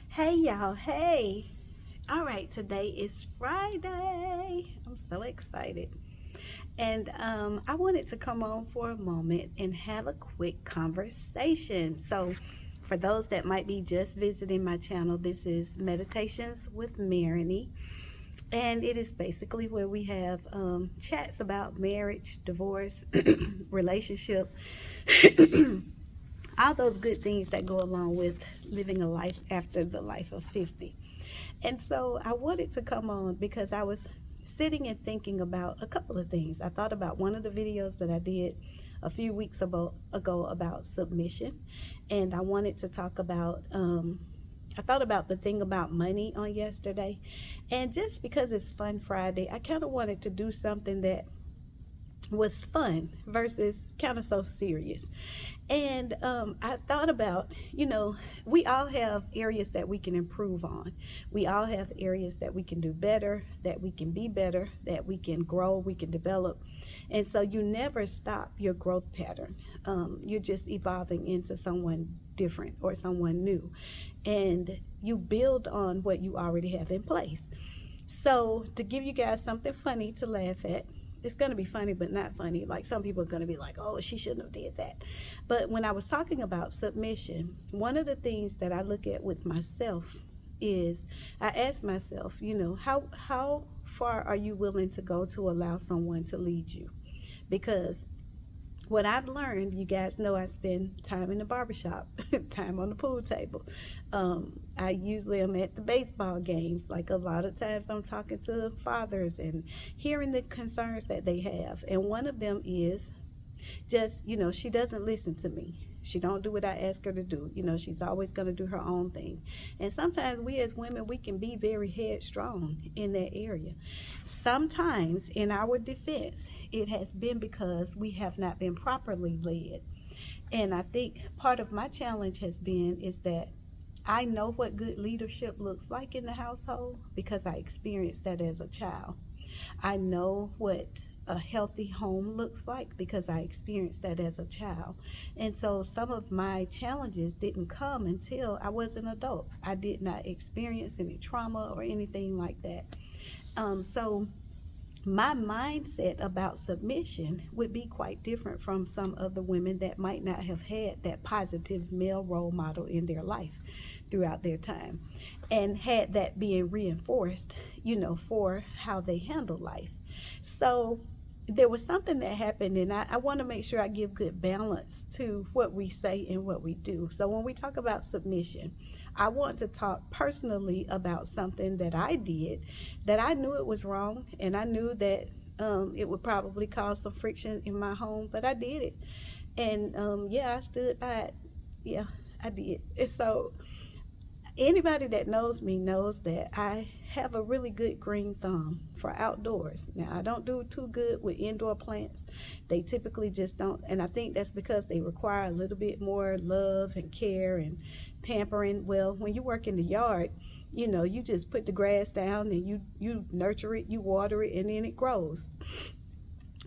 Hey y'all, hey. All right, today is Friday. I'm so excited. And I wanted to come on for a moment and have a quick conversation. So, for those that might be just visiting my channel, this is Meditations with Marini. And it is basically where we have chats about marriage, divorce, relationship, all those good things that go along with living a life after the life of 50. And so I wanted to come on because I was sitting and thinking about a couple of things. I thought about one of the videos that I did a few weeks ago about submission, and I wanted to talk about. I thought about the thing about money on yesterday, and just because it's Fun Friday, I kind of wanted to do something that was fun versus kind of so serious. And I thought about, we all have areas that we can improve on. We all have areas that we can do better, that we can be better, that we can grow, we can develop. And so you never stop your growth pattern. You're just evolving into someone different or someone new. And you build on what you already have in place. So, to give you guys something funny to laugh at, it's going to be funny but not funny. Like, some people are going to be like, oh, she shouldn't have did that. But when I was talking about submission, one of the things that I look at with myself is I ask myself, how far are you willing to go to allow someone to lead you? Because what I've learned, you guys know I spend time in the barbershop, time on the pool table. I usually am at the baseball games. Like, a lot of times I'm talking to fathers and hearing the concerns that they have. And one of them is just, she doesn't listen to me. She don't do what I ask her to do. She's always going to do her own thing. And sometimes we as women, we can be very headstrong in that area. Sometimes in our defense, it has been because we have not been properly led. And I think part of my challenge has been is that I know what good leadership looks like in the household because I experienced that as a child. I know what a healthy home looks like because I experienced that as a child. And so some of my challenges didn't come until I was an adult. I did not experience any trauma or anything like that. So my mindset about submission would be quite different from some of the women that might not have had that positive male role model in their life throughout their time and had that being reinforced, for how they handle life. So there was something that happened, and I want to make sure I give good balance to what we say and what we do. So when we talk about submission, I want to talk personally about something that I did that I knew it was wrong, and I knew that it would probably cause some friction in my home, but I did it. And yeah, I stood by it. Yeah, I did. And so anybody that knows me knows that I have a really good green thumb for outdoors. Now, I don't do too good with indoor plants. They typically just don't, and I think that's because they require a little bit more love and care and pampering. Well, when you work in the yard, you just put the grass down and you nurture it, you water it, and then it grows.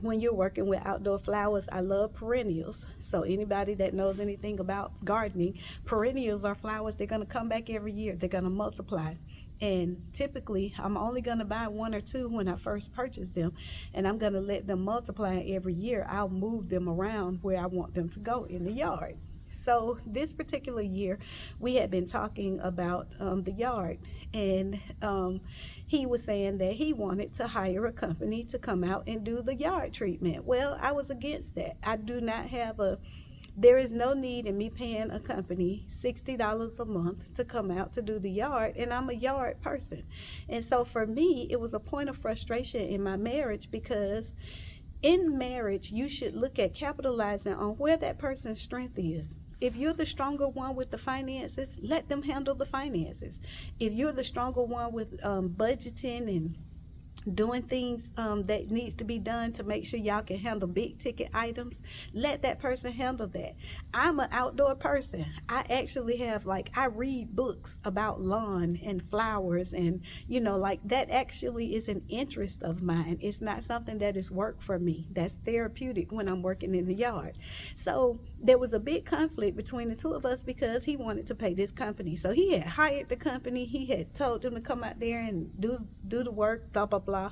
When you're working with outdoor flowers, I love perennials. So anybody that knows anything about gardening, perennials are flowers. They're going to come back every year. They're going to multiply. And typically, I'm only going to buy one or two when I first purchase them, and I'm going to let them multiply every year. I'll move them around where I want them to go in the yard. So this particular year, we had been talking about the yard, and he was saying that he wanted to hire a company to come out and do the yard treatment. Well, I was against that. I do not have a there is no need in me paying a company $60 a month to come out to do the yard, and I'm a yard person. And so for me, it was a point of frustration in my marriage because in marriage, you should look at capitalizing on where that person's strength is. If you're the stronger one with the finances, let them handle the finances. If you're the stronger one with budgeting and doing things that needs to be done to make sure y'all can handle big ticket items, let that person handle that. I'm an outdoor person. I actually have, like, I read books about lawn and flowers, and like, that actually is an interest of mine. It's not something that is work for me. That's therapeutic when I'm working in the yard. So there was a big conflict between the two of us because he wanted to pay this company. So he had hired the company. He had told them to come out there and do the work, blah blah blah.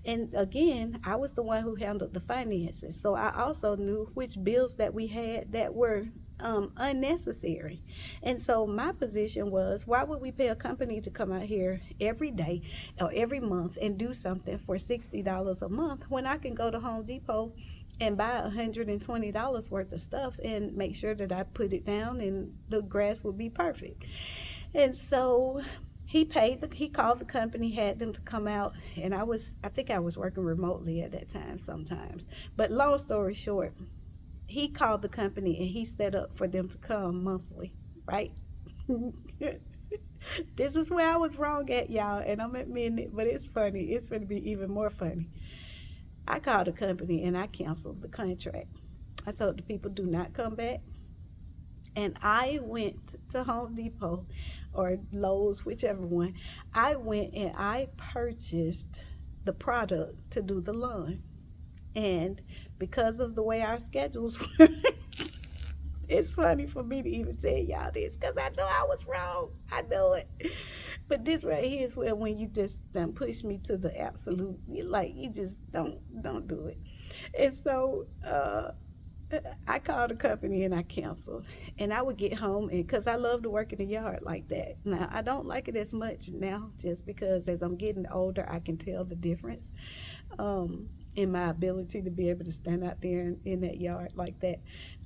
And again, I was the one who handled the finances, so I also knew which bills that we had that were unnecessary. And so my position was, why would we pay a company to come out here every day or every month and do something for $60 a month when I can go to Home Depot and buy $120 worth of stuff and make sure that I put it down and the grass will be perfect. And so he called the company, had them to come out, and I think I was working remotely at that time sometimes. But long story short, he called the company and he set up for them to come monthly, right? This is where I was wrong at, y'all, and I'm admitting it, but it's funny. It's going to be even more funny. I called the company and I canceled the contract. I told the people, do not come back. And I went to Home Depot or Lowe's, whichever one. I went and I purchased the product to do the lawn. And because of the way our schedules were, it's funny for me to even tell y'all this because I know I was wrong. I know it. But this right here is where, when you just push me to the absolute, like, you just don't do it. And so I called the company and I canceled. And I would get home, and because I love to work in the yard like that. Now, I don't like it as much now, just because as I'm getting older, I can tell the difference in my ability to be able to stand out there in that yard like that.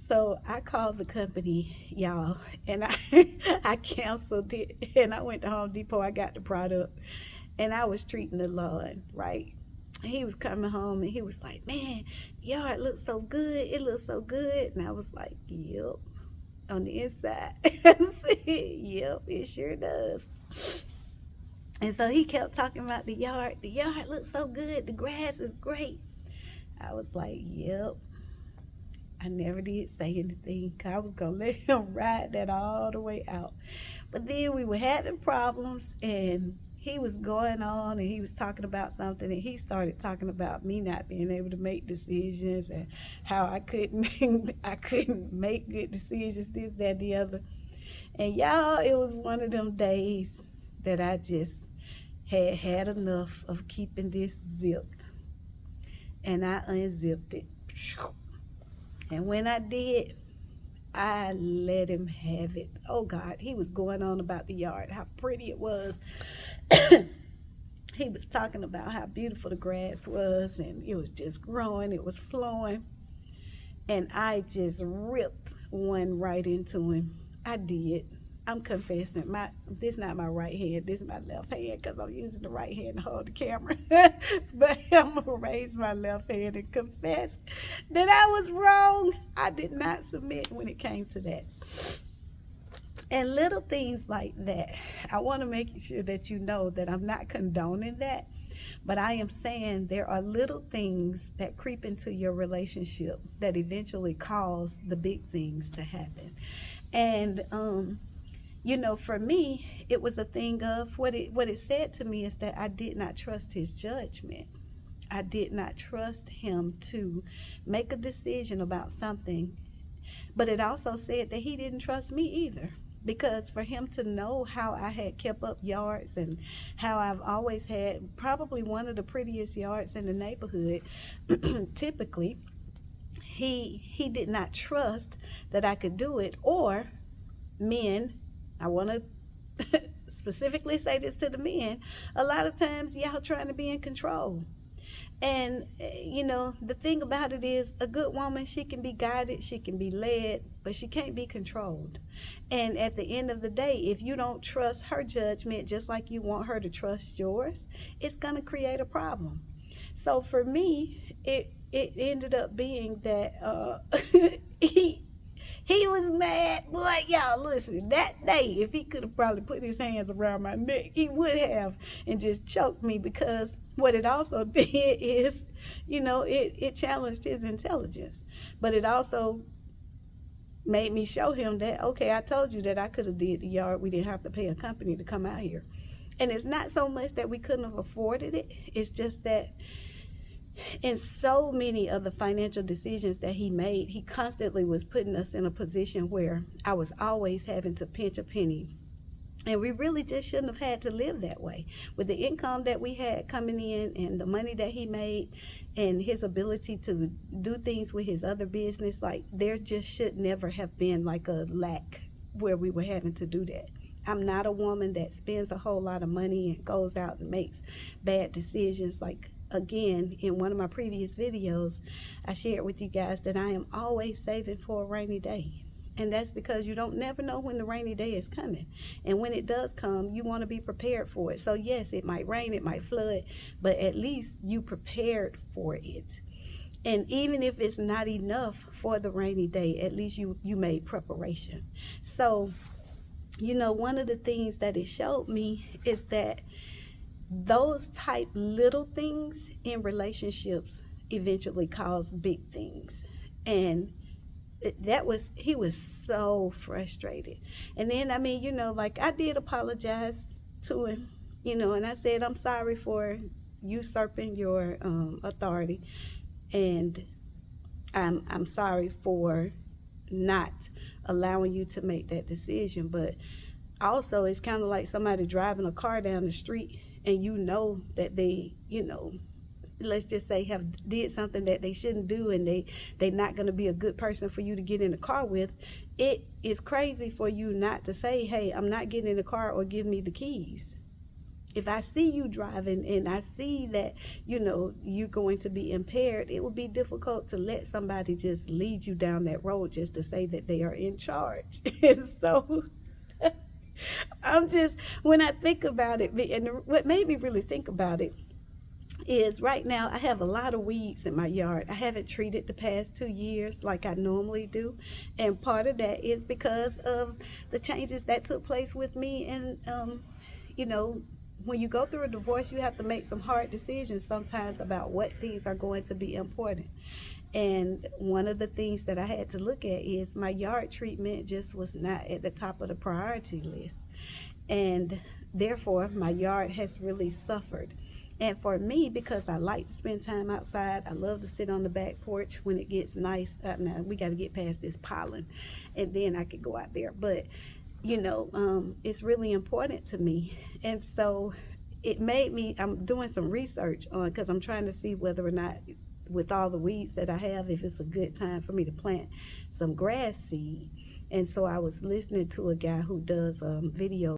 So I called the company, y'all, and I canceled it. And I went to Home Depot. I got the product, and I was treating the lawn right. He was coming home and he was like, man, yard looks so good. It looks so good. And I was like, yep, on the inside. Yep, it sure does. And so he kept talking about the yard. The yard looks so good. The grass is great. I was like, yep. I never did say anything because I was going to let him ride that all the way out. But then we were having problems, and he was going on and he was talking about something, and he started talking about me not being able to make decisions and how I couldn't make good decisions, this, that, the other. And y'all, it was one of them days that I just had enough of keeping this zipped. And I unzipped it. And when I did, I let him have it. Oh God, he was going on about the yard, how pretty it was. He was talking about how beautiful the grass was, and it was just growing, it was flowing. And I just ripped one right into him. I did. I'm confessing. This is not my right hand. This is my left hand because I'm using the right hand to hold the camera. But I'm going to raise my left hand and confess that I was wrong. I did not submit when it came to that. And little things like that. I want to make sure that you know that I'm not condoning that. But I am saying there are little things that creep into your relationship that eventually cause the big things to happen. And, for me, it was a thing of what it said to me is that I did not trust his judgment. I did not trust him to make a decision about something. But it also said that he didn't trust me either. Because for him to know how I had kept up yards and how I've always had probably one of the prettiest yards in the neighborhood, typically, he did not trust that I could do it. Or men, I want to specifically say this to the men, a lot of times y'all trying to be in control. And, the thing about it is, a good woman, she can be guided, she can be led, but she can't be controlled. And at the end of the day, if you don't trust her judgment just like you want her to trust yours, it's going to create a problem. So for me, it ended up being that he was mad. Boy, y'all, listen, that day, if he could have probably put his hands around my neck, he would have, and just choked me, because what it also did is, it challenged his intelligence, but it also made me show him that, okay, I told you that I could have did the yard. We didn't have to pay a company to come out here. And it's not so much that we couldn't have afforded it. It's just that in so many of the financial decisions that he made, he constantly was putting us in a position where I was always having to pinch a penny. And we really just shouldn't have had to live that way. With the income that we had coming in and the money that he made and his ability to do things with his other business, like there just should never have been like a lack where we were having to do that. I'm not a woman that spends a whole lot of money and goes out and makes bad decisions. Like, again, in one of my previous videos, I shared with you guys that I am always saving for a rainy day. And that's because you don't never know when the rainy day is coming. And when it does come, you want to be prepared for it. So yes, it might rain, it might flood, but at least you prepared for it. And even if it's not enough for the rainy day, at least you made preparation. So, one of the things that it showed me is that those type little things in relationships eventually cause big things. And he was so frustrated. And then, like, I did apologize to him, and I said, I'm sorry for usurping your authority. And I'm sorry for not allowing you to make that decision. But also, it's kind of like somebody driving a car down the street and that they, let's just say have did something that they shouldn't do, and they're not going to be a good person for you to get in the car with. It is crazy for you not to say, hey, I'm not getting in the car, or give me the keys. If I see you driving and I see that, you're going to be impaired, it would be difficult to let somebody just lead you down that road just to say that they are in charge. And so when I think about it, and what made me really think about it is right now I have a lot of weeds in my yard. I haven't treated the past 2 years like I normally do. And part of that is because of the changes that took place with me. And, when you go through a divorce, you have to make some hard decisions sometimes about what things are going to be important. And one of the things that I had to look at is my yard treatment just was not at the top of the priority list. And therefore, my yard has really suffered. And for me, because I like to spend time outside, I love to sit on the back porch when it gets nice. Now, we got to get past this pollen, and then I could go out there. But, it's really important to me. And so it made me, I'm doing some research on, because I'm trying to see whether or not, with all the weeds that I have, if it's a good time for me to plant some grass seed. And so I was listening to a guy who does videos